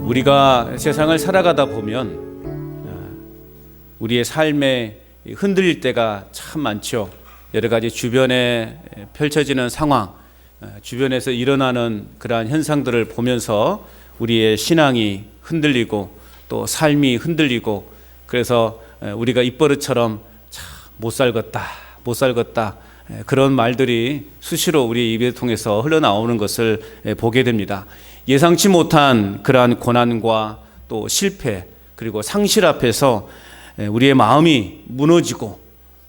우리가 세상을 살아가다 보면 우리의 삶에 흔들릴 때가 참 많죠. 여러 가지 주변에 펼쳐지는 상황, 주변에서 일어나는 그러한 현상들을 보면서 우리의 신앙이 흔들리고 또 삶이 흔들리고, 그래서 우리가 입버릇처럼 참 못 살겠다 그런 말들이 수시로 우리 입에 통해서 흘러나오는 것을 보게 됩니다. 예상치 못한 그러한 고난과 또 실패 그리고 상실 앞에서 우리의 마음이 무너지고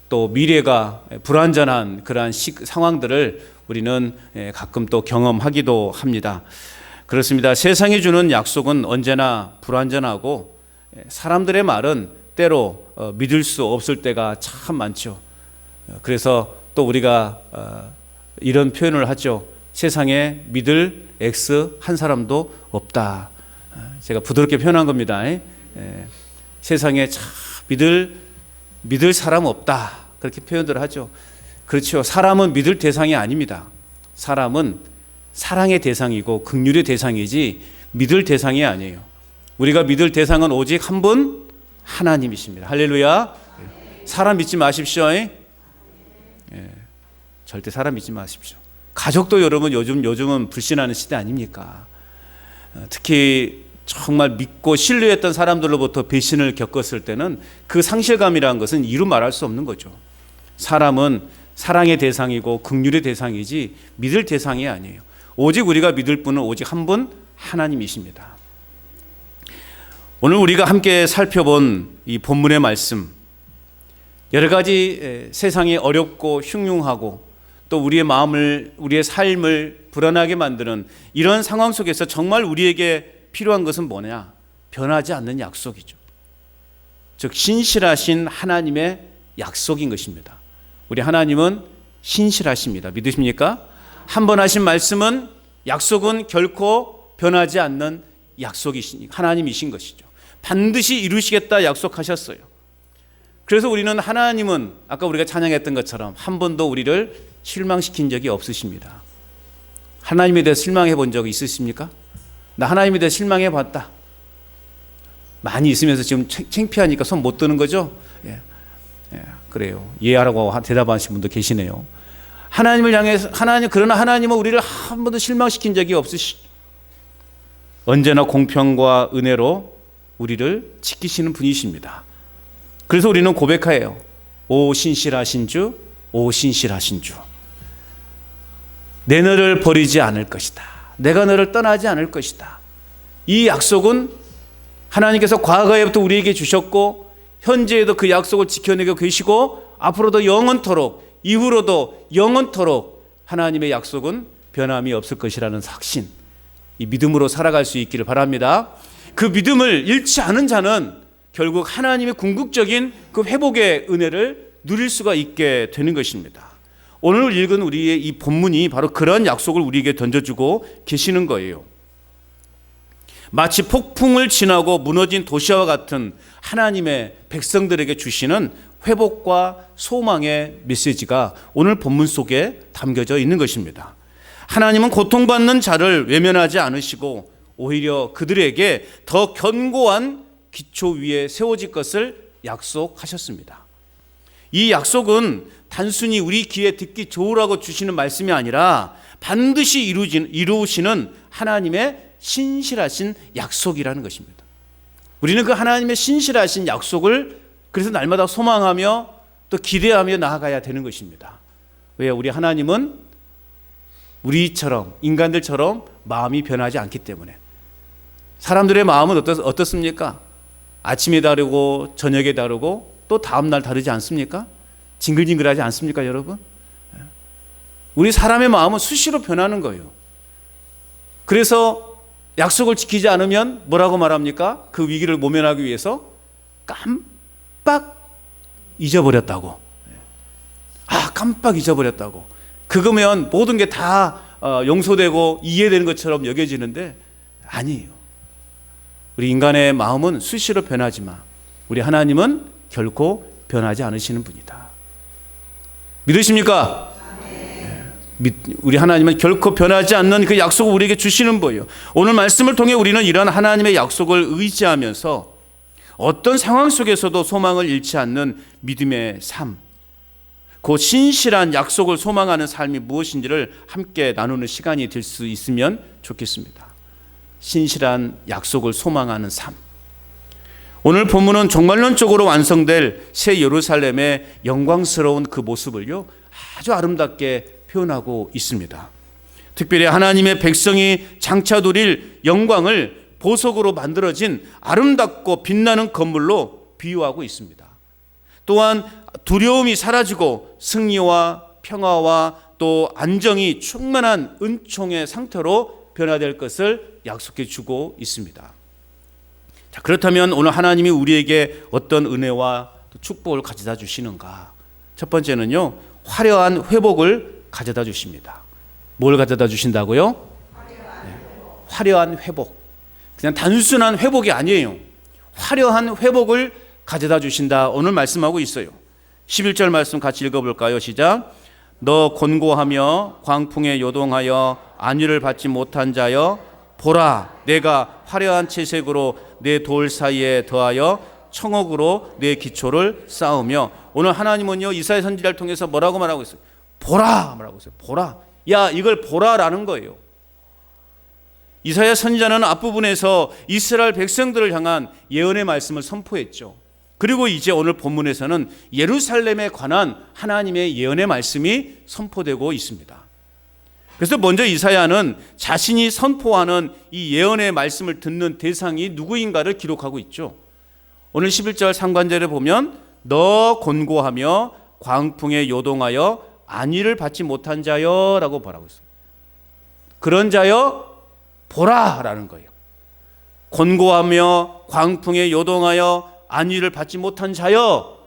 또 미래가 불안전한 그러한 상황들을 우리는 가끔 또 경험하기도 합니다. 그렇습니다. 세상이 주는 약속은 언제나 불안전하고 사람들의 말은 때로 믿을 수 없을 때가 참 많죠. 그래서 또 우리가 이런 표현을 하죠. 세상에 믿을 X 한 사람도 없다. 제가 부드럽게 표현한 겁니다. 세상에 참 믿을 사람 없다. 그렇게 표현을 하죠. 그렇죠. 사람은 믿을 대상이 아닙니다. 사람은 사랑의 대상이고 긍휼의 대상이지 믿을 대상이 아니에요. 우리가 믿을 대상은 오직 한 분, 하나님이십니다. 할렐루야. 사람 믿지 마십시오. 절대 사람 믿지 마십시오. 가족도 여러분 요즘은 불신하는 시대 아닙니까? 특히 정말 믿고 신뢰했던 사람들로부터 배신을 겪었을 때는 그 상실감이라는 것은 이루 말할 수 없는 거죠. 사람은 사랑의 대상이고 긍휼의 대상이지 믿을 대상이 아니에요. 오직 우리가 믿을 분은 오직 한 분, 하나님이십니다. 오늘 우리가 함께 살펴본 이 본문의 말씀, 여러 가지 세상이 어렵고 흉흉하고 또 우리의 마음을, 우리의 삶을 불안하게 만드는 이런 상황 속에서 정말 우리에게 필요한 것은 뭐냐? 변하지 않는 약속이죠. 즉 신실하신 하나님의 약속인 것입니다. 우리 하나님은 신실하십니다. 믿으십니까? 한 번 하신 말씀은, 약속은 결코 변하지 않는 약속이신 하나님이신 것이죠. 반드시 이루시겠다 약속하셨어요. 그래서 우리는 하나님은 아까 우리가 찬양했던 것처럼 한 번도 우리를 실망시킨 적이 없으십니다. 하나님에 대해 실망해 본 적이 있으십니까? 나 하나님에 대해 실망해 봤다. 많이 있으면서 지금 창피하니까 손 못 드는 거죠? 그래요. 예하라고 대답하신 분도 계시네요. 하나님을 향해서 그러나 하나님은 우리를 한 번도 실망시킨 적이 없으시죠. 언제나 공평과 은혜로 우리를 지키시는 분이십니다. 그래서 우리는 고백해요. 오 신실하신 주, 오 신실하신 주. 내 너를 버리지 않을 것이다. 내가 너를 떠나지 않을 것이다. 이 약속은 하나님께서 과거에부터 우리에게 주셨고 현재에도 그 약속을 지켜내고 계시고 앞으로도 영원토록, 이후로도 영원토록 하나님의 약속은 변함이 없을 것이라는 확신, 이 믿음으로 살아갈 수 있기를 바랍니다. 그 믿음을 잃지 않은 자는 결국 하나님의 궁극적인 그 회복의 은혜를 누릴 수가 있게 되는 것입니다. 오늘 읽은 우리의 이 본문이 바로 그런 약속을 우리에게 던져주고 계시는 거예요. 마치 폭풍을 지나고 무너진 도시와 같은 하나님의 백성들에게 주시는 회복과 소망의 메시지가 오늘 본문 속에 담겨져 있는 것입니다. 하나님은 고통받는 자를 외면하지 않으시고 오히려 그들에게 더 견고한 기초 위에 세워질 것을 약속하셨습니다. 이 약속은 단순히 우리 귀에 듣기 좋으라고 주시는 말씀이 아니라 반드시 이루시는 하나님의 신실하신 약속이라는 것입니다. 우리는 그 하나님의 신실하신 약속을 그래서 날마다 소망하며 또 기대하며 나아가야 되는 것입니다. 왜? 우리 하나님은 우리처럼, 인간들처럼 마음이 변하지 않기 때문에. 사람들의 마음은 어떻습니까? 아침에 다르고 저녁에 다르고 또 다음날 다르지 않습니까? 징글징글하지 않습니까, 여러분? 우리 사람의 마음은 수시로 변하는 거예요. 그래서 약속을 지키지 않으면 뭐라고 말합니까? 그 위기를 모면하기 위해서 깜빡 잊어버렸다고. 깜빡 잊어버렸다고. 그거면 모든 게 다 용서되고 이해되는 것처럼 여겨지는데 아니에요. 우리 인간의 마음은 수시로 변하지만 우리 하나님은 결코 변하지 않으시는 분이다. 믿으십니까? 우리 하나님은 결코 변하지 않는 그 약속을 우리에게 주시는 거예요. 오늘 말씀을 통해 우리는 이런 하나님의 약속을 의지하면서 어떤 상황 속에서도 소망을 잃지 않는 믿음의 삶, 그 신실한 약속을 소망하는 삶이 무엇인지를 함께 나누는 시간이 될 수 있으면 좋겠습니다. 신실한 약속을 소망하는 삶. 오늘 본문은 종말론적으로 완성될 새 예루살렘의 영광스러운 그 모습을요, 아주 아름답게 표현하고 있습니다. 특별히 하나님의 백성이 장차 누릴 영광을 보석으로 만들어진 아름답고 빛나는 건물로 비유하고 있습니다. 또한 두려움이 사라지고 승리와 평화와 또 안정이 충만한 은총의 상태로 변화될 것을 약속해 주고 있습니다. 자, 그렇다면 오늘 하나님이 우리에게 어떤 은혜와 축복을 가져다 주시는가? 첫 번째는요, 화려한 회복을 가져다 주십니다. 뭘 가져다 주신다고요? 네, 화려한 회복. 그냥 단순한 회복이 아니에요. 화려한 회복을 가져다 주신다. 오늘 말씀하고 있어요. 11절 말씀 같이 읽어볼까요? 시작. 너 곤고하며 광풍에 요동하여 안위를 받지 못한 자여, 보라, 내가 화려한 채색으로 내 돌 사이에 더하여 청옥으로 내 기초를 쌓으며. 오늘 하나님은요, 이사야 선지자를 통해서 뭐라고 말하고 있어요? 보라 말하고 있어요. 보라. 야, 이걸 보라라는 거예요. 이사야 선지자는 앞부분에서 이스라엘 백성들을 향한 예언의 말씀을 선포했죠. 그리고 이제 오늘 본문에서는 예루살렘에 관한 하나님의 예언의 말씀이 선포되고 있습니다. 그래서 먼저 이사야는 자신이 선포하는 이 예언의 말씀을 듣는 대상이 누구인가를 기록하고 있죠. 오늘 11절 상관절에 보면 너 곤고하며 광풍에 요동하여 안위를 받지 못한 자여 라고 말하고 있어요. 그런 자여 보라라는 거예요. 곤고하며 광풍에 요동하여 안위를 받지 못한 자여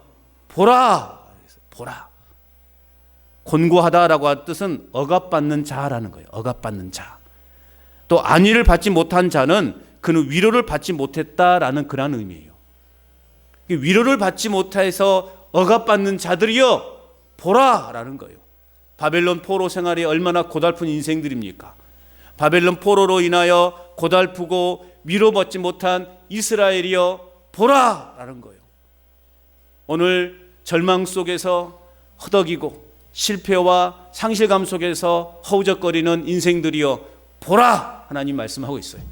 보라. 보라. 곤고하다라고 한 뜻은 억압받는 자라는 거예요. 억압받는 자. 또 안위를 받지 못한 자는 그는 위로를 받지 못했다라는 그런 의미예요. 위로를 받지 못해서 억압받는 자들이여 보라라는 거예요. 바벨론 포로 생활이 얼마나 고달픈 인생들입니까? 바벨론 포로로 인하여 고달프고 위로받지 못한 이스라엘이여 보라라는 거예요. 오늘 절망 속에서 허덕이고 실패와 상실감 속에서 허우적거리는 인생들이여 보라. 하나님 말씀하고 있어요.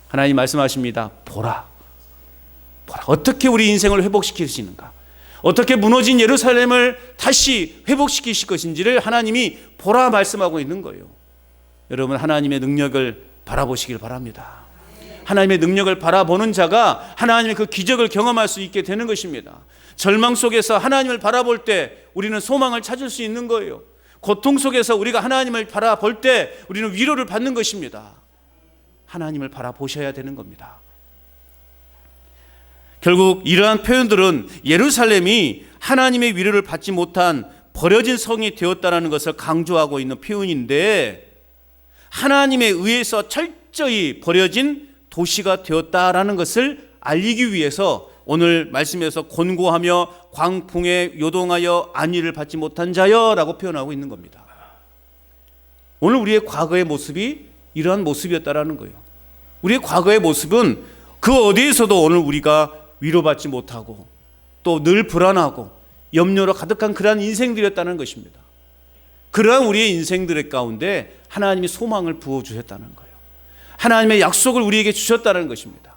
하나님 말씀하십니다. 보라. 보라. 어떻게 우리 인생을 회복시키시는가? 어떻게 무너진 예루살렘을 다시 회복시키실 것인지를 하나님이 보라 말씀하고 있는 거예요. 여러분, 하나님의 능력을 바라보시길 바랍니다. 하나님의 능력을 바라보는 자가 하나님의 그 기적을 경험할 수 있게 되는 것입니다. 절망 속에서 하나님을 바라볼 때 우리는 소망을 찾을 수 있는 거예요. 고통 속에서 우리가 하나님을 바라볼 때 우리는 위로를 받는 것입니다. 하나님을 바라보셔야 되는 겁니다. 결국 이러한 표현들은 예루살렘이 하나님의 위로를 받지 못한 버려진 성이 되었다는 것을 강조하고 있는 표현인데, 하나님에 의해서 철저히 버려진 도시가 되었다라는 것을 알리기 위해서 오늘 말씀에서 곤고하며 광풍에 요동하여 안위를 받지 못한 자여라고 표현하고 있는 겁니다. 오늘 우리의 과거의 모습이 이러한 모습이었다라는 거예요. 우리의 과거의 모습은 그 어디에서도 오늘 우리가 위로받지 못하고 또 늘 불안하고 염려로 가득한 그러한 인생들이었다는 것입니다. 그러한 우리의 인생들의 가운데 하나님이 소망을 부어주셨다는 거예요. 하나님의 약속을 우리에게 주셨다는 것입니다.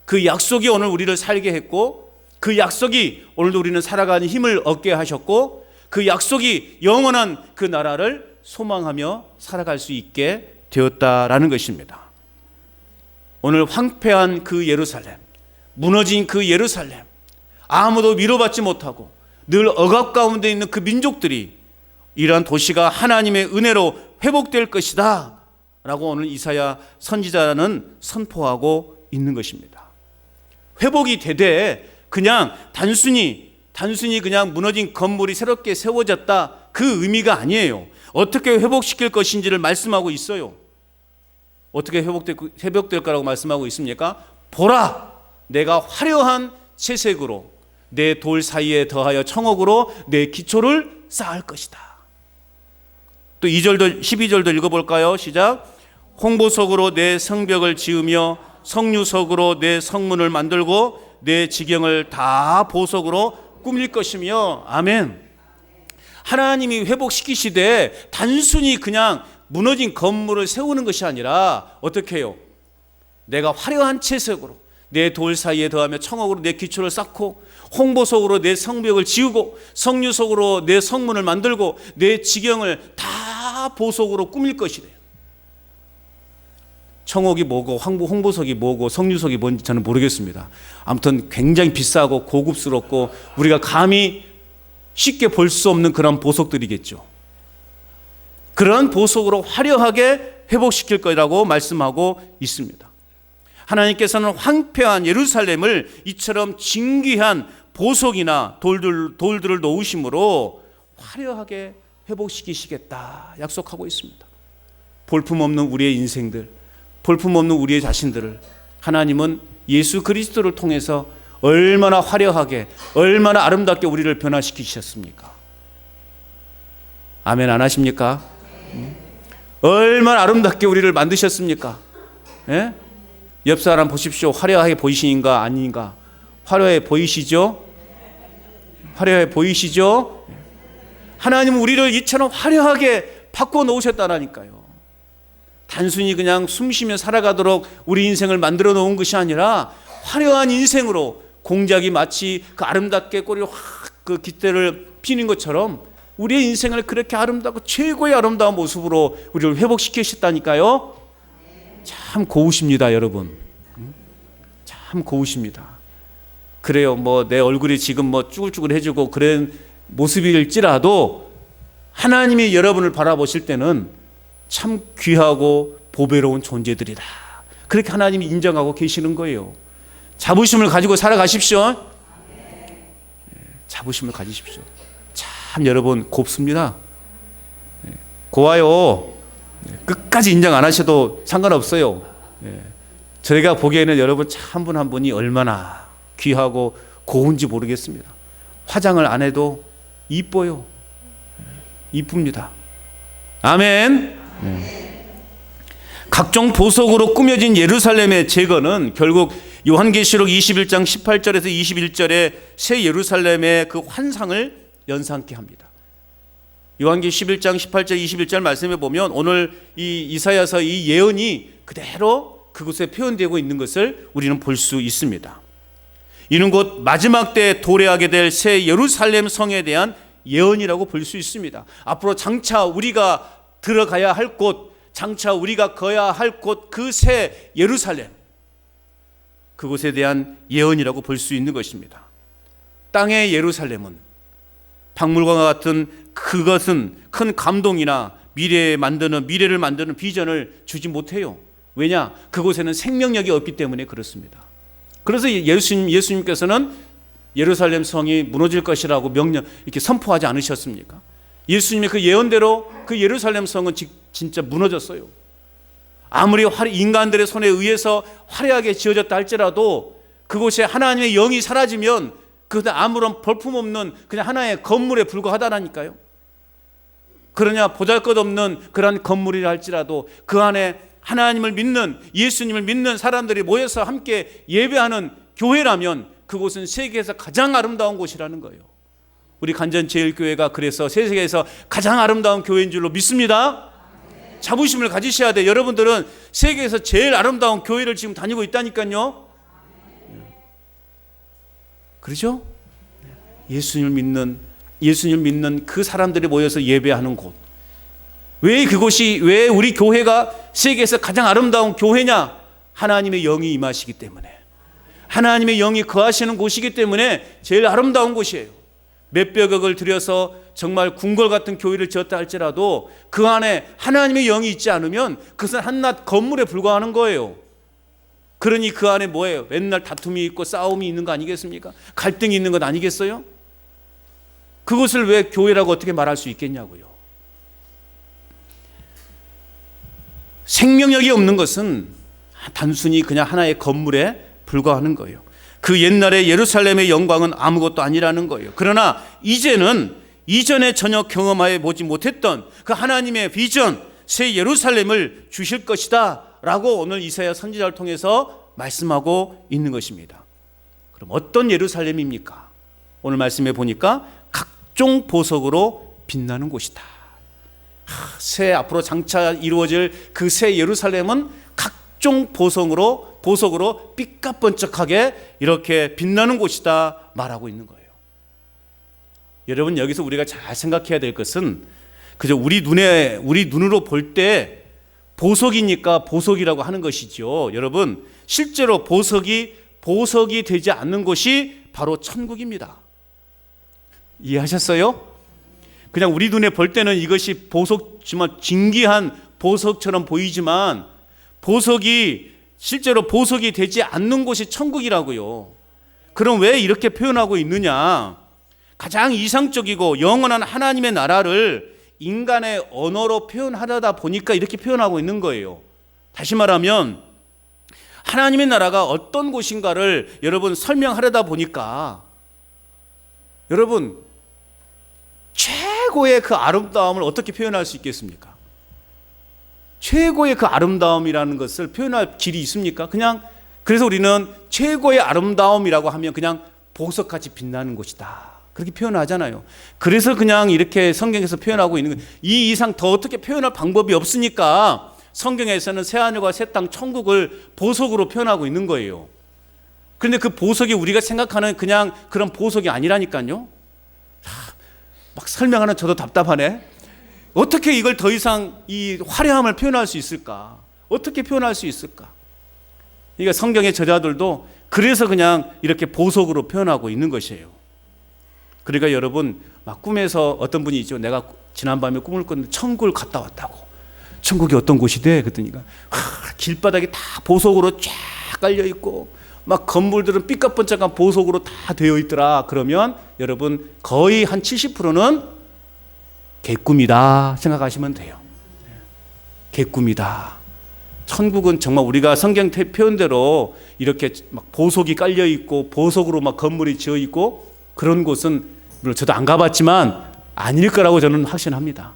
그 약속이 오늘 우리를 살게 했고, 그 약속이 오늘도 우리는 살아가는 힘을 얻게 하셨고, 그 약속이 영원한 그 나라를 소망하며 살아갈 수 있게 되었다라는 것입니다. 오늘 황폐한 그 예루살렘, 무너진 그 예루살렘, 아무도 위로받지 못하고 늘 억압 가운데 있는 그 민족들이 이러한 도시가 하나님의 은혜로 회복될 것이다 라고 오늘 이사야 선지자는 선포하고 있는 것입니다. 회복이 되되 그냥 단순히 그냥 무너진 건물이 새롭게 세워졌다, 그 의미가 아니에요. 어떻게 회복시킬 것인지를 말씀하고 있어요. 어떻게 회복될 거라고 말씀하고 있습니까? 보라, 내가 화려한 채색으로 내 돌 사이에 더하여 청옥으로 내 기초를 쌓을 것이다. 또 2절도 12절도 읽어볼까요? 시작. 홍보석으로 내 성벽을 지으며 성류석으로 내 성문을 만들고 내 지경을 다 보석으로 꾸밀 것이며. 아멘. 하나님이 회복시키시되 단순히 그냥 무너진 건물을 세우는 것이 아니라 어떻게 해요? 내가 화려한 채석으로 내 돌 사이에 더하며 청옥으로 내 기초를 쌓고 홍보석으로 내 성벽을 지우고 성류석으로 내 성문을 만들고 내 지경을 다 보석으로 꾸밀 것이래요. 청옥이 뭐고 홍보석이 뭐고 성류석이 뭔지 저는 모르겠습니다. 아무튼 굉장히 비싸고 고급스럽고 우리가 감히 쉽게 볼 수 없는 그런 보석들이겠죠. 그런 보석으로 화려하게 회복시킬 거라고 말씀하고 있습니다. 하나님께서는 황폐한 예루살렘을 이처럼 진귀한 보석이나 돌들을 놓으심으로 화려하게 회복시키시겠다 약속하고 있습니다. 볼품없는 우리의 인생들, 볼품없는 우리의 자신들을 하나님은 예수 그리스도를 통해서 얼마나 화려하게, 얼마나 아름답게 우리를 변화시키셨습니까? 아멘 안 하십니까? 얼마나 아름답게 우리를 만드셨습니까? 예? 옆 사람 보십시오. 화려하게 보이시는가 아닌가? 화려해 보이시죠? 화려해 보이시죠? 하나님은 우리를 이처럼 화려하게 바꿔 놓으셨다라니까요. 단순히 그냥 숨쉬며 살아가도록 우리 인생을 만들어 놓은 것이 아니라 화려한 인생으로, 공작이 마치 그 아름답게 꼬리를 확 그 깃대를 피는 것처럼 우리의 인생을 그렇게 아름답고 최고의 아름다운 모습으로 우리를 회복시키셨다니까요. 참 고우십니다, 여러분. 참 고우십니다. 그래요. 뭐 내 얼굴이 지금 뭐 쭈글쭈글해지고 그런 모습일지라도 하나님이 여러분을 바라보실 때는 참 귀하고 보배로운 존재들이다. 그렇게 하나님이 인정하고 계시는 거예요. 자부심을 가지고 살아가십시오. 자부심을 가지십시오. 참 여러분 곱습니다. 고와요. 끝까지 인정 안 하셔도 상관없어요. 저희가 보기에는 여러분 참 한 분 한 분이 얼마나 귀하고 고운지 모르겠습니다. 화장을 안 해도 이뻐요. 이쁩니다. 아멘. 각종 보석으로 꾸며진 예루살렘의 제거는 결국 요한계시록 21장 18절에서 21절에 새 예루살렘의 그 환상을 연상케 합니다. 요한계시록 11장 18절 21절 말씀에 보면 오늘 이 이사야서 이 예언이 그대로 그곳에 표현되고 있는 것을 우리는 볼 수 있습니다. 이는 곧 마지막 때 도래하게 될 새 예루살렘 성에 대한 예언이라고 볼 수 있습니다. 앞으로 장차 우리가 들어가야 할 곳, 장차 우리가 거야 할 곳, 그 새 예루살렘, 그곳에 대한 예언이라고 볼 수 있는 것입니다. 땅의 예루살렘은 박물관과 같은 그것은 큰 감동이나 미래를 만드는 비전을 주지 못해요. 왜냐? 그곳에는 생명력이 없기 때문에 그렇습니다. 그래서 예수님께서는 예루살렘 성이 무너질 것이라고 이렇게 선포하지 않으셨습니까? 예수님의 그 예언대로 그 예루살렘 성은 진짜 무너졌어요. 아무리 인간들의 손에 의해서 화려하게 지어졌다 할지라도 그곳에 하나님의 영이 사라지면 그것은 아무런 볼품없는 그냥 하나의 건물에 불과하다라니까요. 그러냐, 보잘것없는 그런 건물이라 할지라도 그 안에 하나님을 믿는, 예수님을 믿는 사람들이 모여서 함께 예배하는 교회라면 그곳은 세계에서 가장 아름다운 곳이라는 거예요. 우리 간전제일교회가 그래서 세계에서 가장 아름다운 교회인 줄로 믿습니다. 자부심을 가지셔야 돼요. 여러분들은 세계에서 제일 아름다운 교회를 지금 다니고 있다니까요. 그렇죠? 예수님을 믿는 그 사람들이 모여서 예배하는 곳. 왜 우리 교회가 세계에서 가장 아름다운 교회냐? 하나님의 영이 임하시기 때문에, 하나님의 영이 거하시는 곳이기 때문에 제일 아름다운 곳이에요. 몇백억을 들여서 정말 궁궐 같은 교회를 지었다 할지라도 그 안에 하나님의 영이 있지 않으면 그것은 한낱 건물에 불과하는 거예요. 그러니 그 안에 뭐예요? 맨날 다툼이 있고 싸움이 있는 거 아니겠습니까? 갈등이 있는 것 아니겠어요? 그것을 왜 교회라고 어떻게 말할 수 있겠냐고요. 생명력이 없는 것은 단순히 그냥 하나의 건물에 불과하는 거예요. 그 옛날의 예루살렘의 영광은 아무것도 아니라는 거예요. 그러나 이제는 이전에 전혀 경험하여 보지 못했던 그 하나님의 비전, 새 예루살렘을 주실 것이다 라고 오늘 이사야 선지자를 통해서 말씀하고 있는 것입니다. 그럼 어떤 예루살렘입니까? 오늘 말씀해 보니까 각종 보석으로 빛나는 곳이다. 새 앞으로 장차 이루어질 그 새 예루살렘은 각종 보석으로 삐까번쩍하게 이렇게 빛나는 곳이다 말하고 있는 거예요. 여러분, 여기서 우리가 잘 생각해야 될 것은 그저 우리 눈으로 볼 때 보석이니까 보석이라고 하는 것이죠. 여러분, 실제로 보석이 되지 않는 곳이 바로 천국입니다. 이해하셨어요? 그냥 우리 눈에 볼 때는 이것이 보석지만 진귀한 보석처럼 보이지만 실제로 보석이 되지 않는 곳이 천국이라고요. 그럼 왜 이렇게 표현하고 있느냐? 가장 이상적이고 영원한 하나님의 나라를 인간의 언어로 표현하려다 보니까 이렇게 표현하고 있는 거예요. 다시 말하면 하나님의 나라가 어떤 곳인가를 여러분 설명하려다 보니까 여러분 최고의 그 아름다움을 어떻게 표현할 수 있겠습니까? 최고의 그 아름다움이라는 것을 표현할 길이 있습니까? 그래서 우리는 최고의 아름다움이라고 하면 그냥 보석같이 빛나는 곳이다, 그렇게 표현하잖아요. 그래서 그냥 이렇게 성경에서 표현하고 있는 거예요. 이 이상 더 어떻게 표현할 방법이 없으니까 성경에서는 새하늘과 새 땅 천국을 보석으로 표현하고 있는 거예요. 그런데 그 보석이 우리가 생각하는 그냥 그런 보석이 아니라니까요. 막 설명하는 저도 답답하네. 어떻게 이걸 더 이상 이 화려함을 표현할 수 있을까? 어떻게 표현할 수 있을까? 그러니까 성경의 저자들도 그래서 그냥 이렇게 보석으로 표현하고 있는 것이에요. 그러니까 여러분, 막 꿈에서 어떤 분이 있죠. 내가 지난밤에 꿈을 꿨는데 천국을 갔다 왔다고. 천국이 어떤 곳이대? 그랬더니 길바닥이 다 보석으로 쫙 깔려 있고 막 건물들은 삐까번쩍한 보석으로 다 되어 있더라. 그러면 여러분 거의 한 70%는 개꿈이다 생각하시면 돼요. 개꿈이다. 천국은 정말 우리가 성경 표현대로 이렇게 막 보석이 깔려 있고 보석으로 막 건물이 지어 있고 그런 곳은 물론 저도 안 가봤지만 아닐 거라고 저는 확신합니다.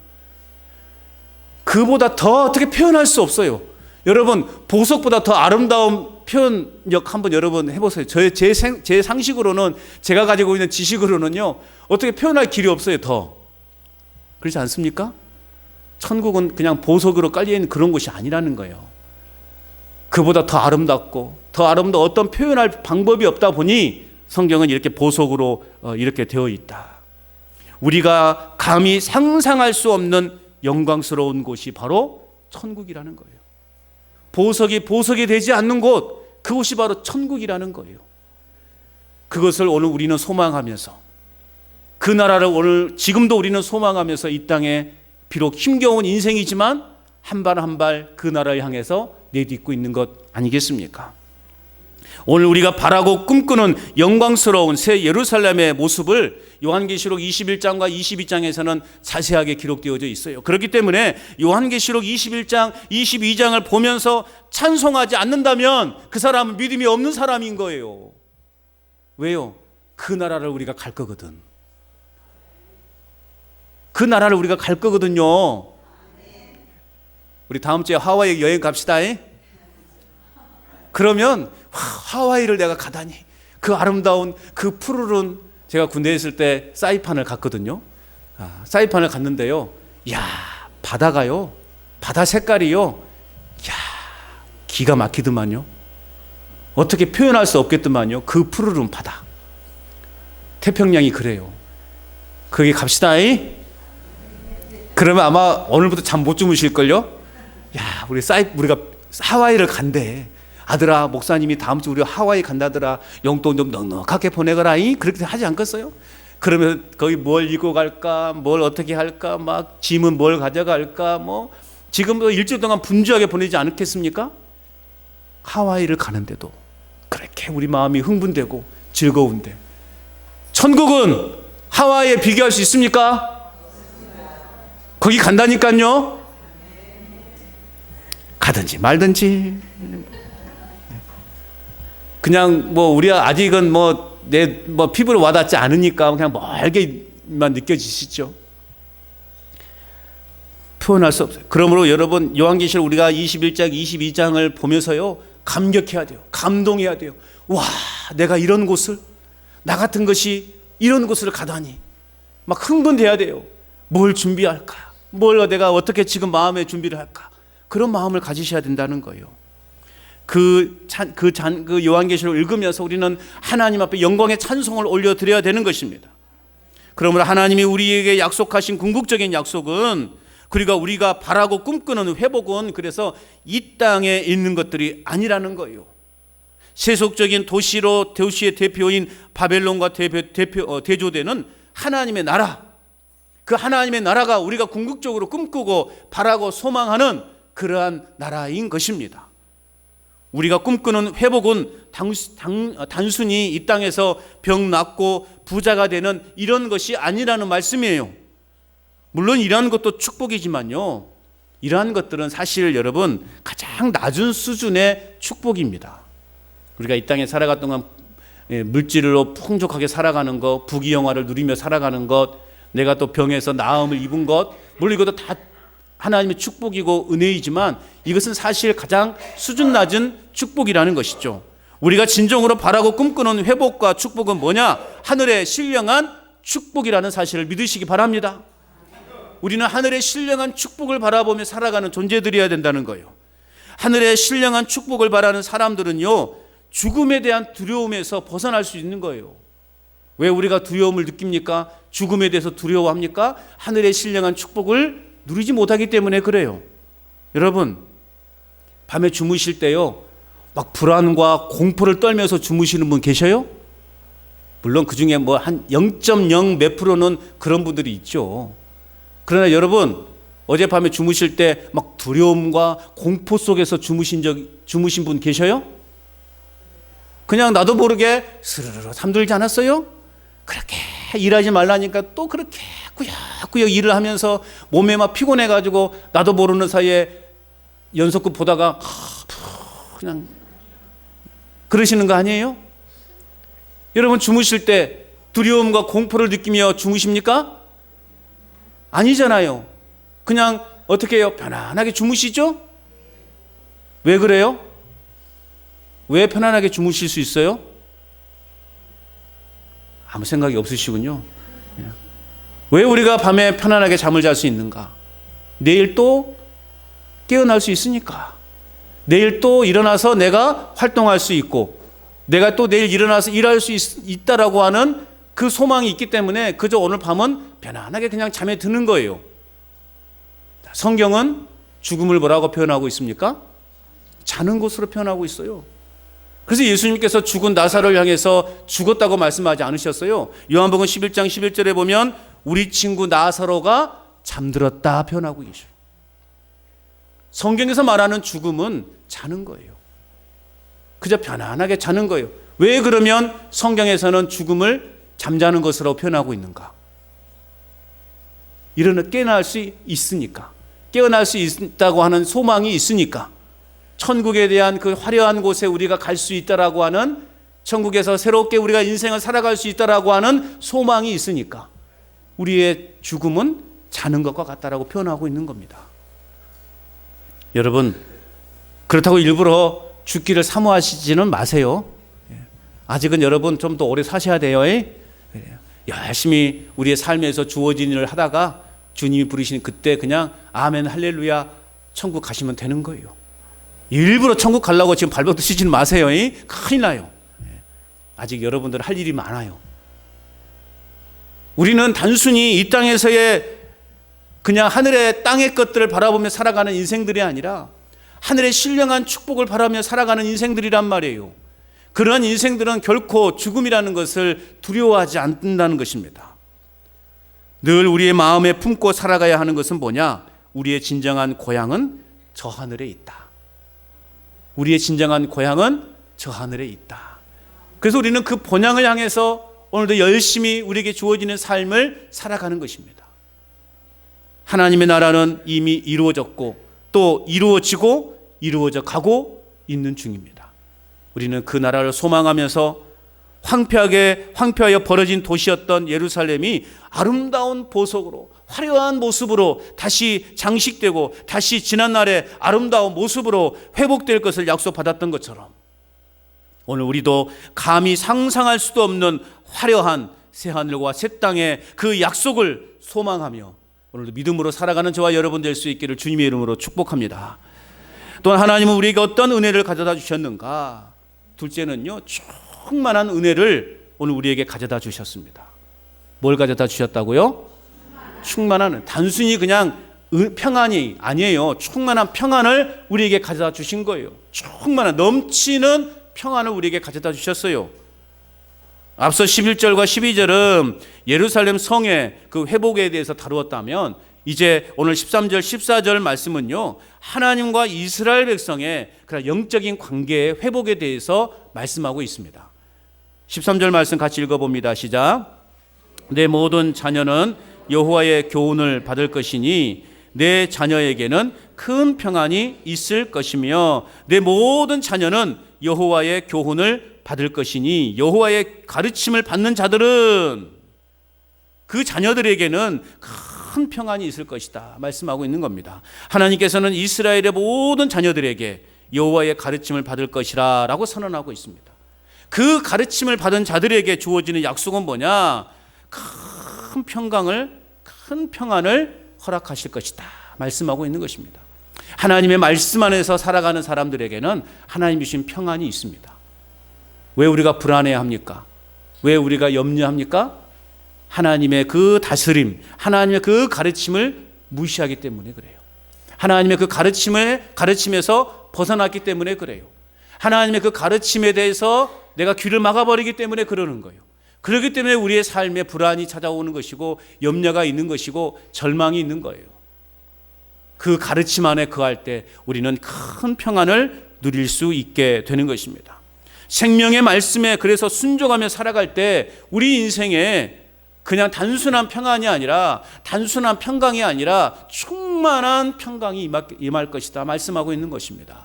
그보다 더 어떻게 표현할 수 없어요. 여러분, 보석보다 더 아름다운 표현력 한번 여러분 해보세요. 제 상식으로는, 제가 가지고 있는 지식으로는요, 어떻게 표현할 길이 없어요. 더 그렇지 않습니까? 천국은 그냥 보석으로 깔려있는 그런 곳이 아니라는 거예요. 그보다 더 아름답고 더 아름다운 어떤 표현할 방법이 없다 보니 성경은 이렇게 보석으로 이렇게 되어 있다. 우리가 감히 상상할 수 없는 영광스러운 곳이 바로 천국이라는 거예요. 보석이 되지 않는 곳, 그곳이 바로 천국이라는 거예요. 그것을 오늘 우리는 소망하면서, 그 나라를 오늘 지금도 우리는 소망하면서 이 땅에 비록 힘겨운 인생이지만 한 발 한 발 그 나라를 향해서 내딛고 있는 것 아니겠습니까? 오늘 우리가 바라고 꿈꾸는 영광스러운 새 예루살렘의 모습을 요한계시록 21장과 22장에서는 자세하게 기록되어져 있어요. 그렇기 때문에 요한계시록 21장, 22장을 보면서 찬송하지 않는다면 그 사람은 믿음이 없는 사람인 거예요. 왜요? 그 나라를 우리가 갈 거거든. 그 나라를 우리가 갈 거거든요. 우리 다음 주에 하와이 여행 갑시다. 그러면 하와이를 내가 가다니, 그 아름다운 그 푸르른, 제가 군대에 있을 때 사이판을 갔거든요. 사이판을 갔는데요, 야, 바다가요, 바다 색깔이요, 야, 기가 막히더만요. 어떻게 표현할 수 없겠더만요. 그 푸르른 바다. 태평양이 그래요. 거기 갑시다. 그러면 아마 오늘부터 잠 못 주무실걸요. 야, 우리가 하와이를 간대. 아들아, 목사님이 다음 주 우리 하와이 간다더라. 용돈 좀 넉넉하게 보내거라. 그렇게 하지 않겠어요? 그러면 거기 뭘 입고 갈까, 뭘 어떻게 할까, 막 짐은 뭘 가져갈까, 뭐 지금도 일주일 동안 분주하게 보내지 않겠습니까? 하와이를 가는데도 그렇게 우리 마음이 흥분되고 즐거운데, 천국은 하와이에 비교할 수 있습니까? 거기 간다니까요. 가든지 말든지. 그냥 우리 아직은 내 피부로 와닿지 않으니까 그냥 멀게 느껴지시죠? 표현할 수 없어요. 그러므로 여러분, 요한계시록 우리가 21장, 22장을 보면서요, 감격해야 돼요. 감동해야 돼요. 와, 내가 이런 곳을, 나 같은 것이 이런 곳을 가다니. 막 흥분돼야 돼요. 뭘 준비할까? 뭘 내가 어떻게 지금 마음에 준비를 할까? 그런 마음을 가지셔야 된다는 거예요. 그 요한계시록을 읽으면서 우리는 하나님 앞에 영광의 찬송을 올려드려야 되는 것입니다. 그러므로 하나님이 우리에게 약속하신 궁극적인 약속은, 그리고 우리가 바라고 꿈꾸는 회복은 그래서 이 땅에 있는 것들이 아니라는 거예요. 세속적인 도시의 대표인 바벨론과 대조되는 하나님의 나라, 그 하나님의 나라가 우리가 궁극적으로 꿈꾸고 바라고 소망하는 그러한 나라인 것입니다. 우리가 꿈꾸는 회복은 단순히 이 땅에서 병 낫고 부자가 되는 이런 것이 아니라는 말씀이에요. 물론 이러한 것도 축복이지만요, 이러한 것들은 사실 여러분 가장 낮은 수준의 축복입니다. 우리가 이 땅에 살아갔던 동안 물질로 풍족하게 살아가는 것, 부귀영화를 누리며 살아가는 것, 내가 또 병에서 나음을 입은 것, 물론 이것도 다 하나님의 축복이고 은혜이지만 이것은 사실 가장 수준 낮은 축복이라는 것이죠. 우리가 진정으로 바라고 꿈꾸는 회복과 축복은 뭐냐? 하늘의 신령한 축복이라는 사실을 믿으시기 바랍니다. 우리는 하늘의 신령한 축복을 바라보며 살아가는 존재들이어야 된다는 거예요. 하늘의 신령한 축복을 바라는 사람들은요, 죽음에 대한 두려움에서 벗어날 수 있는 거예요. 왜 우리가 두려움을 느낍니까? 죽음에 대해서 두려워합니까? 하늘의 신령한 축복을 누리지 못하기 때문에 그래요. 여러분, 밤에 주무실 때요, 막 불안과 공포를 떨면서 주무시는 분 계셔요? 물론 그 중에 뭐 한 0.0 몇 프로는 그런 분들이 있죠. 그러나 여러분, 어젯밤에 주무실 때 막 두려움과 공포 속에서 주무신 분 계셔요? 그냥 나도 모르게 스르르 잠들지 않았어요? 그렇게 일하지 말라니까 또 그렇게 꾸역꾸역 일을 하면서 몸에 막 피곤해가지고 나도 모르는 사이에 연속극 보다가 그냥 그러시는 거 아니에요? 여러분, 주무실 때 두려움과 공포를 느끼며 주무십니까? 아니잖아요. 그냥 어떻게 해요? 편안하게 주무시죠? 왜 그래요? 왜 편안하게 주무실 수 있어요? 아무 생각이 없으시군요. 왜 우리가 밤에 편안하게 잠을 잘 수 있는가? 내일 또 깨어날 수 있으니까. 내일 또 일어나서 내가 활동할 수 있고, 내가 또 내일 일어나서 일할 수 있다라고 하는 그 소망이 있기 때문에 그저 오늘 밤은 편안하게 그냥 잠에 드는 거예요. 성경은 죽음을 뭐라고 표현하고 있습니까? 자는 것으로 표현하고 있어요. 그래서 예수님께서 죽은 나사로를 향해서 죽었다고 말씀하지 않으셨어요. 요한복음 11장 11절에 보면 우리 친구 나사로가 잠들었다 표현하고 계셔요. 성경에서 말하는 죽음은 자는 거예요. 그저 편안하게 자는 거예요. 왜 그러면 성경에서는 죽음을 잠자는 것으로 표현하고 있는가? 깨어날 수 있으니까, 깨어날 수 있다고 하는 소망이 있으니까, 천국에 대한 그 화려한 곳에 우리가 갈 수 있다라고 하는, 천국에서 새롭게 우리가 인생을 살아갈 수 있다라고 하는 소망이 있으니까 우리의 죽음은 자는 것과 같다라고 표현하고 있는 겁니다. 여러분, 그렇다고 일부러 죽기를 사모하시지는 마세요. 아직은 여러분 좀 더 오래 사셔야 돼요. 열심히 우리의 삶에서 주어진 일을 하다가 주님이 부르시는 그때 그냥 아멘 할렐루야 천국 가시면 되는 거예요. 일부러 천국 가려고 지금 발버둥 치지는 마세요. 큰일 나요. 아직 여러분들 할 일이 많아요. 우리는 단순히 이 땅에서의 그냥 하늘의 땅의 것들을 바라보며 살아가는 인생들이 아니라 하늘의 신령한 축복을 바라며 살아가는 인생들이란 말이에요. 그러한 인생들은 결코 죽음이라는 것을 두려워하지 않는다는 것입니다. 늘 우리의 마음에 품고 살아가야 하는 것은 뭐냐? 우리의 진정한 고향은 저 하늘에 있다. 우리의 진정한 고향은 저 하늘에 있다. 그래서 우리는 그 본향을 향해서 오늘도 열심히 우리에게 주어지는 삶을 살아가는 것입니다. 하나님의 나라는 이미 이루어졌고 또 이루어지고 이루어져 가고 있는 중입니다. 우리는 그 나라를 소망하면서 황폐하여 버려진 도시였던 예루살렘이 아름다운 보석으로 화려한 모습으로 다시 장식되고 다시 지난날의 아름다운 모습으로 회복될 것을 약속받았던 것처럼 오늘 우리도 감히 상상할 수도 없는 화려한 새하늘과 새 땅의 그 약속을 소망하며 오늘도 믿음으로 살아가는 저와 여러분 될 수 있기를 주님의 이름으로 축복합니다. 또한 하나님은 우리에게 어떤 은혜를 가져다 주셨는가? 둘째는요, 충만한 은혜를 오늘 우리에게 가져다 주셨습니다. 뭘 가져다 주셨다고요? 충만한, 단순히 그냥 평안이 아니에요. 충만한 평안을 우리에게 가져다 주신 거예요. 충만한, 넘치는 평안을 우리에게 가져다 주셨어요. 앞서 11절과 12절은 예루살렘 성의 그 회복에 대해서 다루었다면 이제 오늘 13절, 14절 말씀은요, 하나님과 이스라엘 백성의 그런 영적인 관계의 회복에 대해서 말씀하고 있습니다. 13절 말씀 같이 읽어봅니다. 시작. 내 모든 자녀는 여호와의 교훈을 받을 것이니 내 자녀에게는 큰 평안이 있을 것이며 내 모든 자녀는 여호와의 교훈을 받을 것이니 여호와의 가르침을 받는 자들은 그 자녀들에게는 큰 평안이 있을 것이다 말씀하고 있는 겁니다. 하나님께서는 이스라엘의 모든 자녀들에게 여호와의 가르침을 받을 것이라 라고 선언하고 있습니다. 그 가르침을 받은 자들에게 주어지는 약속은 뭐냐? 큰 평안을 허락하실 것이다 말씀하고 있는 것입니다. 하나님의 말씀 안에서 살아가는 사람들에게는 하나님 주신 평안이 있습니다. 왜 우리가 불안해합니까? 왜 우리가 염려합니까? 하나님의 그 다스림, 하나님의 그 가르침을 무시하기 때문에 그래요. 하나님의 그 가르침에서 벗어났기 때문에 그래요. 하나님의 그 가르침에 대해서 내가 귀를 막아버리기 때문에 그러는 거예요. 그렇기 때문에 우리의 삶에 불안이 찾아오는 것이고 염려가 있는 것이고 절망이 있는 거예요. 그 가르침 안에 거할 때 우리는 큰 평안을 누릴 수 있게 되는 것입니다. 생명의 말씀에 그래서 순종하며 살아갈 때 우리 인생에 그냥 단순한 평안이 아니라 단순한 평강이 아니라 충만한 평강이 임할 것이다 말씀하고 있는 것입니다.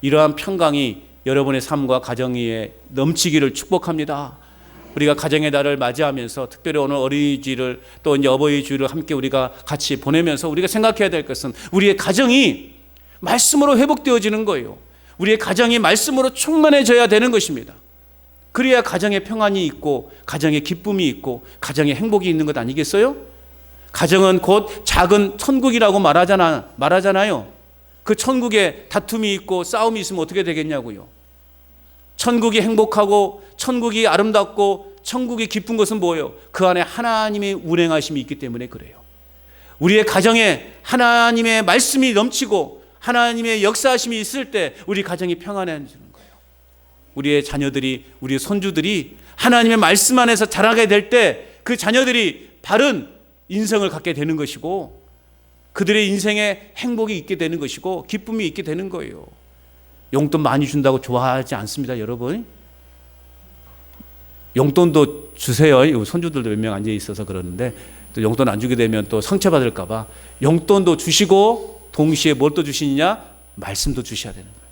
이러한 평강이 여러분의 삶과 가정에 넘치기를 축복합니다. 우리가 가정의 달을 맞이하면서 특별히 오늘 어린이주일을 또 이제 어버이 주일을 함께 우리가 같이 보내면서 우리가 생각해야 될 것은 우리의 가정이 말씀으로 회복되어지는 거예요. 우리의 가정이 말씀으로 충만해져야 되는 것입니다. 그래야 가정에 평안이 있고 가정에 기쁨이 있고 가정에 행복이 있는 것 아니겠어요? 가정은 곧 작은 천국이라고 말하잖아요. 그 천국에 다툼이 있고 싸움이 있으면 어떻게 되겠냐고요. 천국이 행복하고 천국이 아름답고 천국이 기쁜 것은 뭐예요? 그 안에 하나님의 운행하심이 있기 때문에 그래요. 우리의 가정에 하나님의 말씀이 넘치고 하나님의 역사하심이 있을 때 우리 가정이 평안해지는 거예요. 우리의 자녀들이, 우리의 손주들이 하나님의 말씀 안에서 자라게 될 때 그 자녀들이 바른 인생을 갖게 되는 것이고 그들의 인생에 행복이 있게 되는 것이고 기쁨이 있게 되는 거예요. 용돈 많이 준다고 좋아하지 않습니다, 여러분. 용돈도 주세요. 손주들도 몇 명 앉아 있어서 그러는데 또 용돈 안 주게 되면 또 상처받을까 봐 용돈도 주시고 동시에 뭘 또 주시느냐? 말씀도 주셔야 되는 거예요.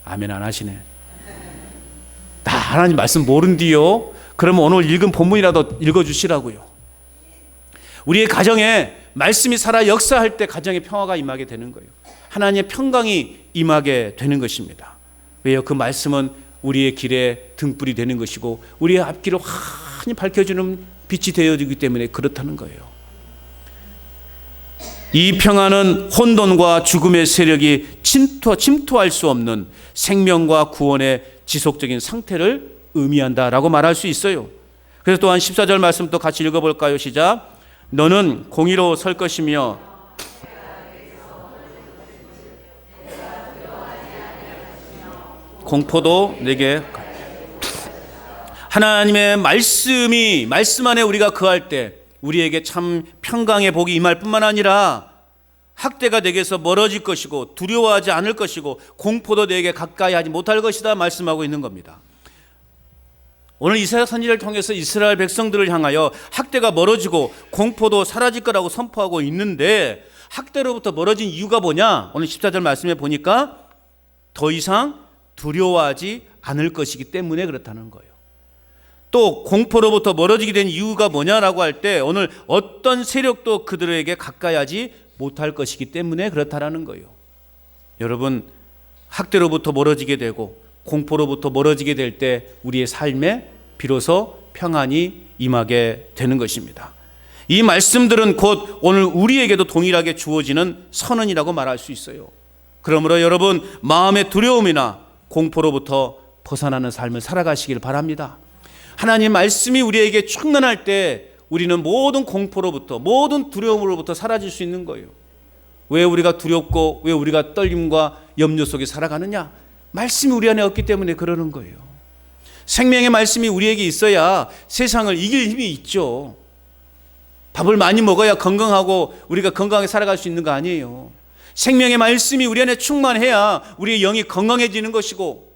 아멘 안 하시네. 나 하나님 말씀 모른디요? 그러면 오늘 읽은 본문이라도 읽어주시라고요. 우리의 가정에 말씀이 살아 역사할 때 가정에 평화가 임하게 되는 거예요. 하나님의 평강이 임하게 되는 것입니다. 왜요? 그 말씀은 우리의 길에 등불이 되는 것이고 우리의 앞길을 환히 밝혀주는 빛이 되어지기 때문에 그렇다는 거예요. 이 평안은 혼돈과 죽음의 세력이 침투할 수 없는 생명과 구원의 지속적인 상태를 의미한다라고 말할 수 있어요. 그래서 또한 14절 말씀 또 같이 읽어볼까요? 시작. 너는 공의로 설 것이며 공포도 내게. 하나님의 말씀 안에 우리가 거할 때 우리에게 참 평강의 복이 임할 뿐만 아니라 학대가 내게서 멀어질 것이고 두려워하지 않을 것이고 공포도 내게 가까이 하지 못할 것이다 말씀하고 있는 겁니다. 오늘 이사야 선지자를 통해서 이스라엘 백성들을 향하여 학대가 멀어지고 공포도 사라질 거라고 선포하고 있는데 학대로부터 멀어진 이유가 뭐냐? 오늘 14절 말씀에 보니까 더 이상 두려워하지 않을 것이기 때문에 그렇다는 거예요. 또 공포로부터 멀어지게 된 이유가 뭐냐라고 할 때 오늘 어떤 세력도 그들에게 가까이 하지 못할 것이기 때문에 그렇다라는 거예요. 여러분, 학대로부터 멀어지게 되고 공포로부터 멀어지게 될 때 우리의 삶에 비로소 평안이 임하게 되는 것입니다. 이 말씀들은 곧 오늘 우리에게도 동일하게 주어지는 선언이라고 말할 수 있어요. 그러므로 여러분, 마음의 두려움이나 공포로부터 벗어나는 삶을 살아가시길 바랍니다. 하나님 말씀이 우리에게 충만할 때 우리는 모든 공포로부터, 모든 두려움으로부터 사라질 수 있는 거예요. 왜 우리가 두렵고 왜 우리가 떨림과 염려 속에 살아가느냐? 말씀이 우리 안에 없기 때문에 그러는 거예요. 생명의 말씀이 우리에게 있어야 세상을 이길 힘이 있죠. 밥을 많이 먹어야 건강하고 우리가 건강하게 살아갈 수 있는 거 아니에요. 생명의 말씀이 우리 안에 충만해야 우리의 영이 건강해지는 것이고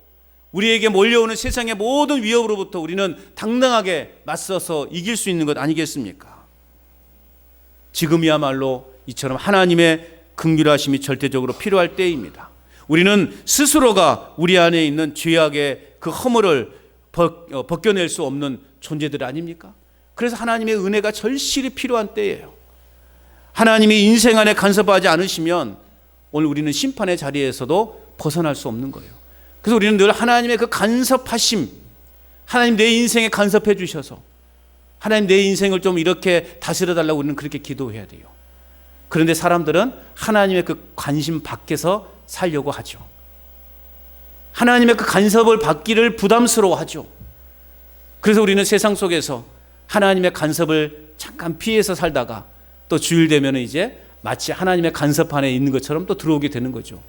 우리에게 몰려오는 세상의 모든 위협으로부터 우리는 당당하게 맞서서 이길 수 있는 것 아니겠습니까? 지금이야말로 이처럼 하나님의 긍휼하심이 절대적으로 필요할 때입니다. 우리는 스스로가 우리 안에 있는 죄악의 그 허물을 벗겨낼 수 없는 존재들 아닙니까? 그래서 하나님의 은혜가 절실히 필요한 때예요. 하나님이 인생 안에 간섭하지 않으시면 오늘 우리는 심판의 자리에서도 벗어날 수 없는 거예요. 그래서 우리는 늘 하나님의 그 간섭하심, 하나님 내 인생에 간섭해 주셔서 하나님 내 인생을 좀 이렇게 다스려 달라고 우리는 그렇게 기도해야 돼요. 그런데 사람들은 하나님의 그 관심 밖에서 살려고 하죠. 하나님의 그 간섭을 받기를 부담스러워하죠. 그래서 우리는 세상 속에서 하나님의 간섭을 잠깐 피해서 살다가 또 주일 되면 이제 마치 하나님의 간섭 안에 있는 것처럼 또 들어오게 되는 거죠.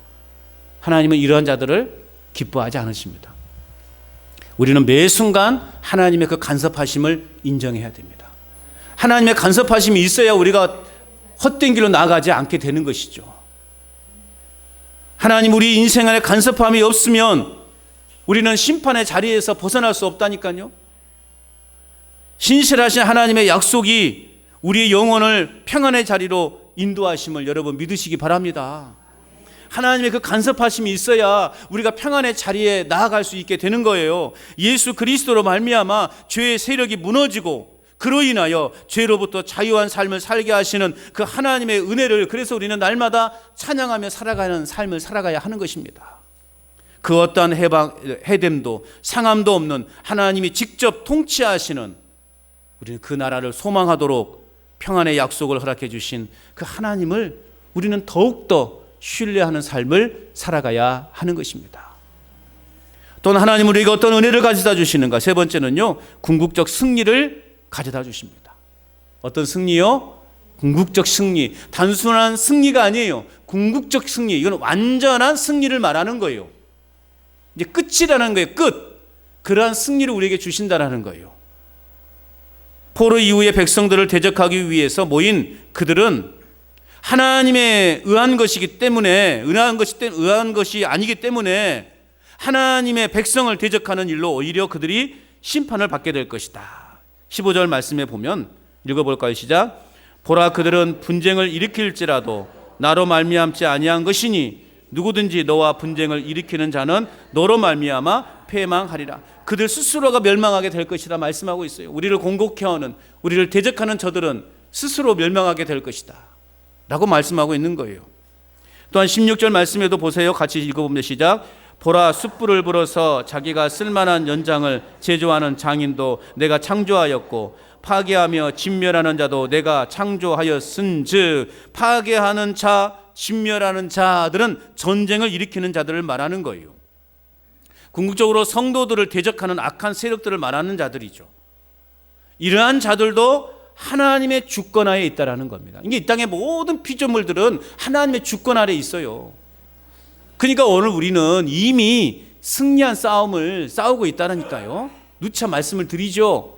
하나님은 이러한 자들을 기뻐하지 않으십니다. 우리는 매 순간 하나님의 그 간섭하심을 인정해야 됩니다. 하나님의 간섭하심이 있어야 우리가 헛된 길로 나가지 않게 되는 것이죠. 하나님 우리 인생 안에 간섭함이 없으면 우리는 심판의 자리에서 벗어날 수 없다니까요. 신실하신 하나님의 약속이 우리의 영혼을 평안의 자리로 인도하심을 여러분 믿으시기 바랍니다. 하나님의 그 간섭하심이 있어야 우리가 평안의 자리에 나아갈 수 있게 되는 거예요. 예수 그리스도로 말미암아 죄의 세력이 무너지고 그로 인하여 죄로부터 자유한 삶을 살게 하시는 그 하나님의 은혜를 그래서 우리는 날마다 찬양하며 살아가는 삶을 살아가야 하는 것입니다. 그 어떠한 해됨도 상함도 없는 하나님이 직접 통치하시는 우리는 그 나라를 소망하도록 평안의 약속을 허락해 주신 그 하나님을 우리는 더욱더 신뢰하는 삶을 살아가야 하는 것입니다. 또는 하나님 우리에게 어떤 은혜를 가져다 주시는가? 세 번째는요, 궁극적 승리를 가져다 주십니다. 어떤 승리요? 궁극적 승리. 단순한 승리가 아니에요. 궁극적 승리. 이건 완전한 승리를 말하는 거예요. 이제 끝이라는 거예요. 끝. 그러한 승리를 우리에게 주신다라는 거예요. 포로 이후의 백성들을 대적하기 위해서 모인 그들은 하나님에 의한 것이기 때문에 의한 것이 아니기 때문에 하나님의 백성을 대적하는 일로 오히려 그들이 심판을 받게 될 것이다. 15절 말씀에 보면 읽어볼까요? 시작. 보라 그들은 분쟁을 일으킬지라도 나로 말미암지 아니한 것이니 누구든지 너와 분쟁을 일으키는 자는 너로 말미암아 패망하리라. 그들 스스로가 멸망하게 될 것이다 말씀하고 있어요. 우리를 공곡해하는 우리를 대적하는 저들은 스스로 멸망하게 될 것이다 라고 말씀하고 있는 거예요. 또한 16절 말씀에도 보세요. 같이 읽어보면 시작. 보라 숯불을 불어서 자기가 쓸만한 연장을 제조하는 장인도 내가 창조하였고 파괴하며 진멸하는 자도 내가 창조하였은즉 파괴하는 자, 진멸하는 자들은 전쟁을 일으키는 자들을 말하는 거예요. 궁극적으로 성도들을 대적하는 악한 세력들을 말하는 자들이죠. 이러한 자들도 하나님의 주권 아래 있다라는 겁니다. 이게 이 땅의 모든 피조물들은 하나님의 주권 아래 있어요. 그러니까 오늘 우리는 이미 승리한 싸움을 싸우고 있다니까요. 누차 말씀을 드리죠.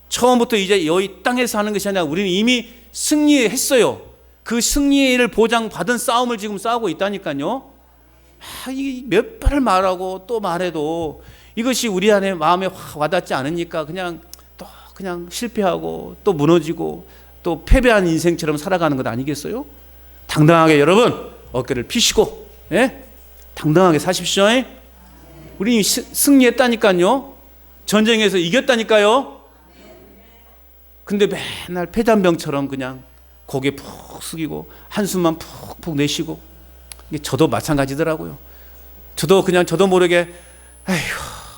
처음부터 이제 여기 땅에서 하는 것이 아니라 우리는 이미 승리했어요. 그 승리를 보장받은 싸움을 지금 싸우고 있다니까요. 몇 번을 말하고 또 말해도 이것이 우리 안에 마음에 와닿지 않으니까 그냥 실패하고 또 무너지고 또 패배한 인생처럼 살아가는 것 아니겠어요? 당당하게 여러분 어깨를 펴시고 당당하게 사십시오. 우리 승리했다니까요. 전쟁에서 이겼다니까요. 근데 맨날 폐잔병처럼 그냥 고개 푹 숙이고 한숨만 푹푹 내쉬고, 저도 마찬가지더라고요. 저도 모르게 아이고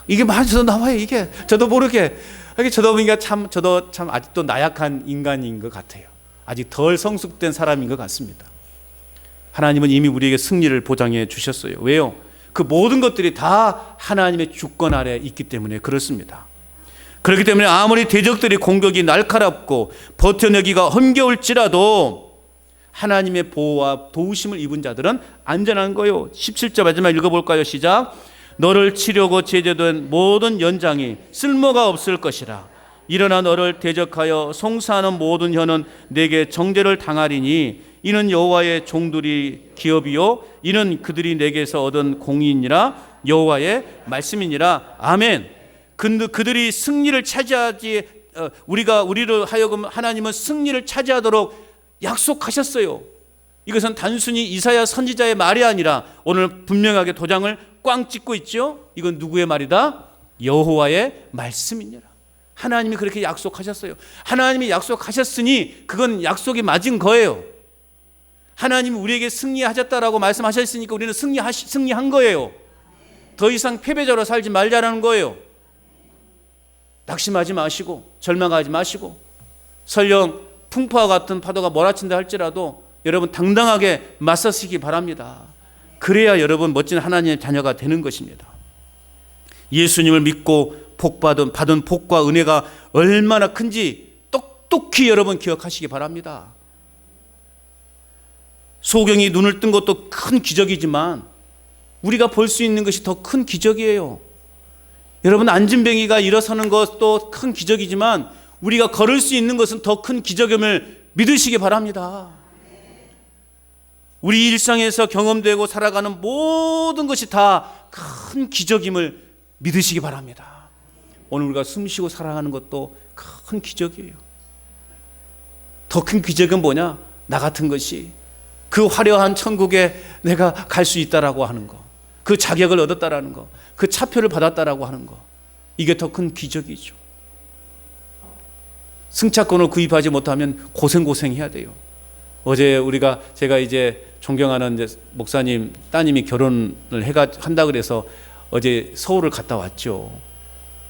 이게 저도 나와요. 이게 저도 모르게 저도 보니까 저도 참 아직도 나약한 인간인 것 같아요. 아직 덜 성숙된 사람인 것 같습니다. 하나님은 이미 우리에게 승리를 보장해 주셨어요. 왜요? 그 모든 것들이 다 하나님의 주권 아래 있기 때문에 그렇습니다. 그렇기 때문에 아무리 대적들이 공격이 날카롭고 버텨내기가 힘겨울지라도 하나님의 보호와 도우심을 입은 자들은 안전한 거요. 17절 마지막 읽어볼까요? 시작. 너를 치려고 제재된 모든 연장이 쓸모가 없을 것이라. 일어나 너를 대적하여 송사하는 모든 혀는 내게 정죄를 당하리니 이는 여호와의 종들이 기업이요 이는 그들이 내게서 얻은 공의이니라. 여호와의 말씀이니라. 아멘. 그들이 승리를 차지하지, 우리를 하여금 하나님은 승리를 차지하도록 약속하셨어요. 이것은 단순히 이사야 선지자의 말이 아니라 오늘 분명하게 도장을 꽝 찍고 있죠. 이건 누구의 말이다? 여호와의 말씀이니라. 하나님이 그렇게 약속하셨어요. 하나님이 약속하셨으니 그건 약속이 맞은 거예요. 하나님이 우리에게 승리하셨다라고 말씀하셨으니까 우리는 승리한 거예요. 더 이상 패배자로 살지 말자라는 거예요. 낙심하지 마시고 절망하지 마시고, 설령 풍파와 같은 파도가 몰아친다 할지라도 여러분 당당하게 맞서시기 바랍니다. 그래야 여러분 멋진 하나님의 자녀가 되는 것입니다. 예수님을 믿고 받은 복과 은혜가 얼마나 큰지 똑똑히 여러분 기억하시기 바랍니다. 소경이 눈을 뜬 것도 큰 기적이지만 우리가 볼 수 있는 것이 더 큰 기적이에요. 여러분 안진뱅이가 일어서는 것도 큰 기적이지만 우리가 걸을 수 있는 것은 더 큰 기적임을 믿으시기 바랍니다. 우리 일상에서 경험되고 살아가는 모든 것이 다 큰 기적임을 믿으시기 바랍니다. 오늘 우리가 숨쉬고 살아가는 것도 큰 기적이에요. 더 큰 기적은 뭐냐? 나 같은 것이 그 화려한 천국에 내가 갈 수 있다라고 하는 거, 그 자격을 얻었다라는 거, 그 차표를 받았다라고 하는 거, 이게 더 큰 기적이죠. 승차권을 구입하지 못하면 고생해야 돼요. 어제 제가 이제 존경하는 이제 목사님 따님이 결혼을 한다 그래서 어제 서울을 갔다 왔죠.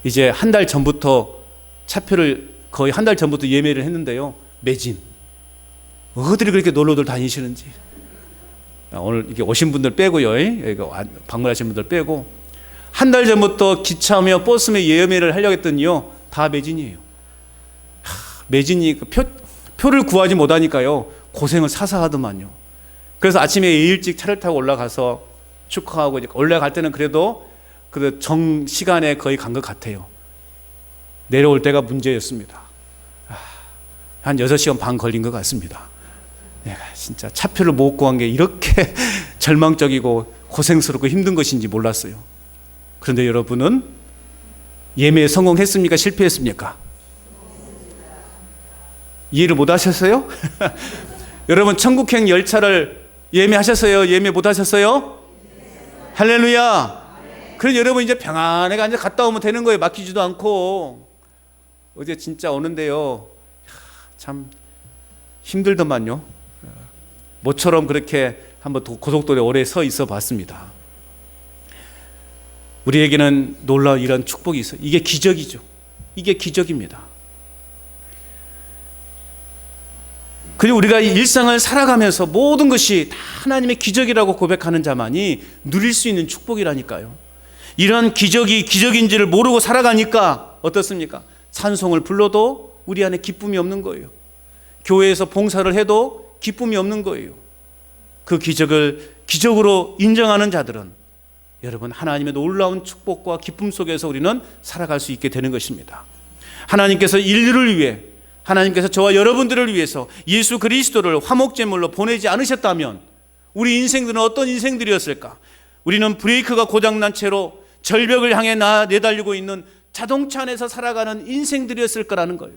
이제 한 달 전부터 차표를 거의 한 달 전부터 예매를 했는데요. 매진. 어디를 그렇게 놀러들 다니시는지. 오늘 이렇게 오신 분들 빼고요. 방문하신 분들 빼고 한 달 전부터 기차며 버스며 예매를 하려고 했더니요. 다 매진이에요. 매진이 표를 구하지 못하니까요. 고생을 사사하더만요. 그래서 아침에 일찍 차를 타고 올라가서 축하하고 이제 올라갈 때는 그래도 그 정시간에 거의 간 것 같아요. 내려올 때가 문제였습니다. 한 6시간 반 걸린 것 같습니다. 내가 진짜 차표를 못 구한 게 이렇게 절망적이고 고생스럽고 힘든 것인지 몰랐어요. 그런데 여러분은 예매에 성공했습니까? 실패했습니까? 이해를 못 하셨어요? 여러분 천국행 열차를 예매하셨어요? 예매 못 하셨어요? 할렐루야. 그래서 여러분 이제 평안하게 앉아 갔다 오면 되는 거예요. 막히지도 않고. 어제 진짜 오는데요, 참 힘들더만요. 모처럼 그렇게 한번 고속도로에 오래 서 있어 봤습니다. 우리에게는 놀라운 이런 축복이 있어요. 이게 기적이죠. 이게 기적입니다. 그리고 우리가 일상을 살아가면서 모든 것이 다 하나님의 기적이라고 고백하는 자만이 누릴 수 있는 축복이라니까요. 이런 기적이 기적인지를 모르고 살아가니까 어떻습니까? 찬송을 불러도 우리 안에 기쁨이 없는 거예요. 교회에서 봉사를 해도 기쁨이 없는 거예요. 그 기적을 기적으로 인정하는 자들은 여러분 하나님의 놀라운 축복과 기쁨 속에서 우리는 살아갈 수 있게 되는 것입니다. 하나님께서 인류를 위해, 하나님께서 저와 여러분들을 위해서 예수 그리스도를 화목제물로 보내지 않으셨다면 우리 인생들은 어떤 인생들이었을까? 우리는 브레이크가 고장난 채로 절벽을 향해 내달리고 있는 자동차 안에서 살아가는 인생들이었을 거라는 거예요.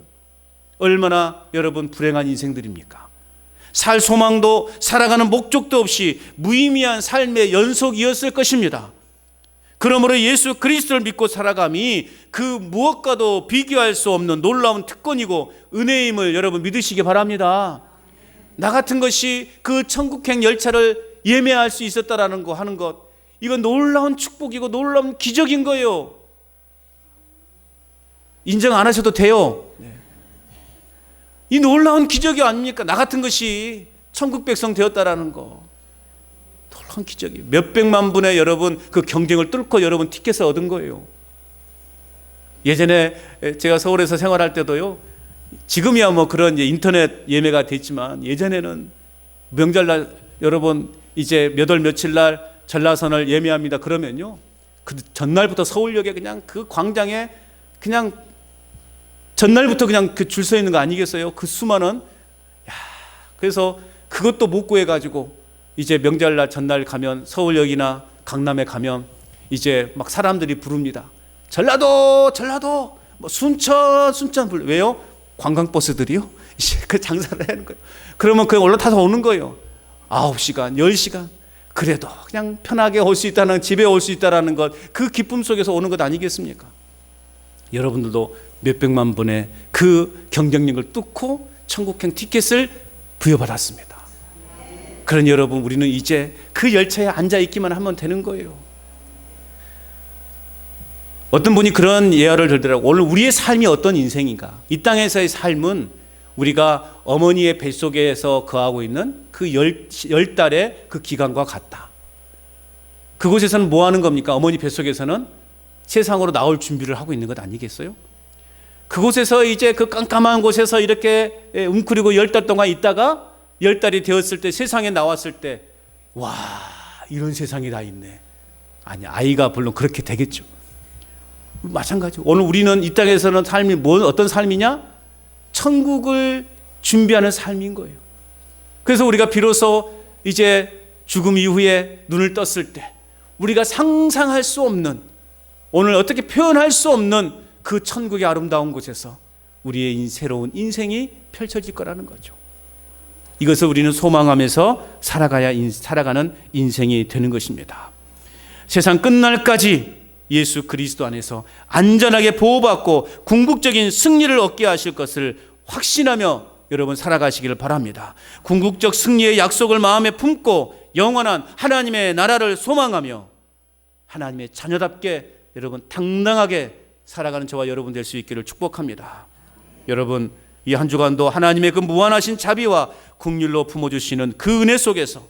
얼마나 여러분 불행한 인생들입니까? 살 소망도 살아가는 목적도 없이 무의미한 삶의 연속이었을 것입니다. 그러므로 예수 그리스도를 믿고 살아감이 그 무엇과도 비교할 수 없는 놀라운 특권이고 은혜임을 여러분 믿으시기 바랍니다. 나 같은 것이 그 천국행 열차를 예매할 수 있었다라는 거 하는 것, 이건 놀라운 축복이고 놀라운 기적인 거예요. 인정 안 하셔도 돼요. 이 놀라운 기적이 아닙니까? 나 같은 것이 천국 백성 되었다라는 거, 놀라운 기적이에요. 몇백만 분의 여러분 그 경쟁을 뚫고 여러분 티켓을 얻은 거예요. 예전에 제가 서울에서 생활할 때도요, 지금이야 뭐 그런 인터넷 예매가 됐지만 예전에는 명절날 여러분 이제 몇 월 며칠 날 전라선을 예매합니다 그러면요, 그 전날부터 서울역에 그냥 그 광장에 그냥 전날부터 그냥 그 줄 서 있는 거 아니겠어요? 그 수많은. 그래서 그것도 못 구해가지고 이제 명절날 전날 가면 서울역이나 강남에 가면 이제 막 사람들이 부릅니다. 전라도 뭐 순천 불러. 왜요? 관광버스들이요 이제 그 장사를 하는 거예요. 그러면 그 올라타서 오는 거예요. 9시간 10시간. 그래도 그냥 편하게 올 수 있다는, 집에 올 수 있다는 것, 그 기쁨 속에서 오는 것 아니겠습니까? 여러분들도 몇백만 분의 그 경쟁력을 뚫고 천국행 티켓을 부여받았습니다. 그런 여러분, 우리는 이제 그 열차에 앉아있기만 하면 되는 거예요. 어떤 분이 그런 예화를 들더라고요. 오늘 우리의 삶이 어떤 인생인가? 이 땅에서의 삶은 우리가 어머니의 뱃속에서 거하고 있는 그 10달의 그 기간과 같다. 그곳에서는 뭐 하는 겁니까? 어머니 뱃속에서는 세상으로 나올 준비를 하고 있는 것 아니겠어요? 그곳에서 이제 그 깜깜한 곳에서 이렇게 웅크리고 10달 동안 있다가 10달이 되었을 때, 세상에 나왔을 때, 와, 이런 세상이 다 있네. 아니, 아이가 물론 그렇게 되겠죠. 마찬가지로 오늘 우리는 이 땅에서는 삶이 어떤 삶이냐? 천국을 준비하는 삶인 거예요. 그래서 우리가 비로소 이제 죽음 이후에 눈을 떴을 때 우리가 상상할 수 없는, 오늘 어떻게 표현할 수 없는 그 천국의 아름다운 곳에서 우리의 새로운 인생이 펼쳐질 거라는 거죠. 이것을 우리는 소망하면서 살아가는 인생이 되는 것입니다. 세상 끝날까지 예수 그리스도 안에서 안전하게 보호받고 궁극적인 승리를 얻게 하실 것을 확신하며 여러분 살아가시기를 바랍니다. 궁극적 승리의 약속을 마음에 품고 영원한 하나님의 나라를 소망하며 하나님의 자녀답게 여러분 당당하게 살아가는 저와 여러분 될 수 있기를 축복합니다. 여러분, 이 한 주간도 하나님의 그 무한하신 자비와 긍휼로 품어주시는 그 은혜 속에서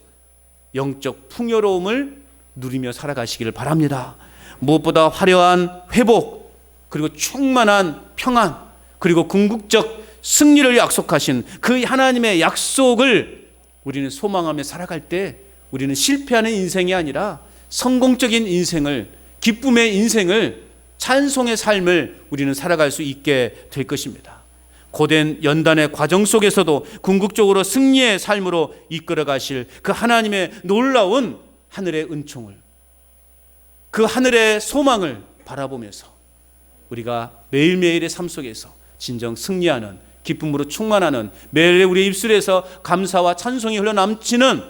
영적 풍요로움을 누리며 살아가시기를 바랍니다. 무엇보다 화려한 회복, 그리고 충만한 평안, 그리고 궁극적 승리를 약속하신 그 하나님의 약속을 우리는 소망하며 살아갈 때 우리는 실패하는 인생이 아니라 성공적인 인생을, 기쁨의 인생을, 찬송의 삶을 우리는 살아갈 수 있게 될 것입니다. 고된 연단의 과정 속에서도 궁극적으로 승리의 삶으로 이끌어 가실 그 하나님의 놀라운 하늘의 은총을, 그 하늘의 소망을 바라보면서 우리가 매일매일의 삶 속에서 진정 승리하는, 기쁨으로 충만하는, 매일 우리 입술에서 감사와 찬송이 흘러넘치는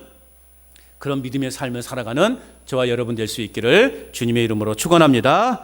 그런 믿음의 삶을 살아가는 저와 여러분 될 수 있기를 주님의 이름으로 축원합니다.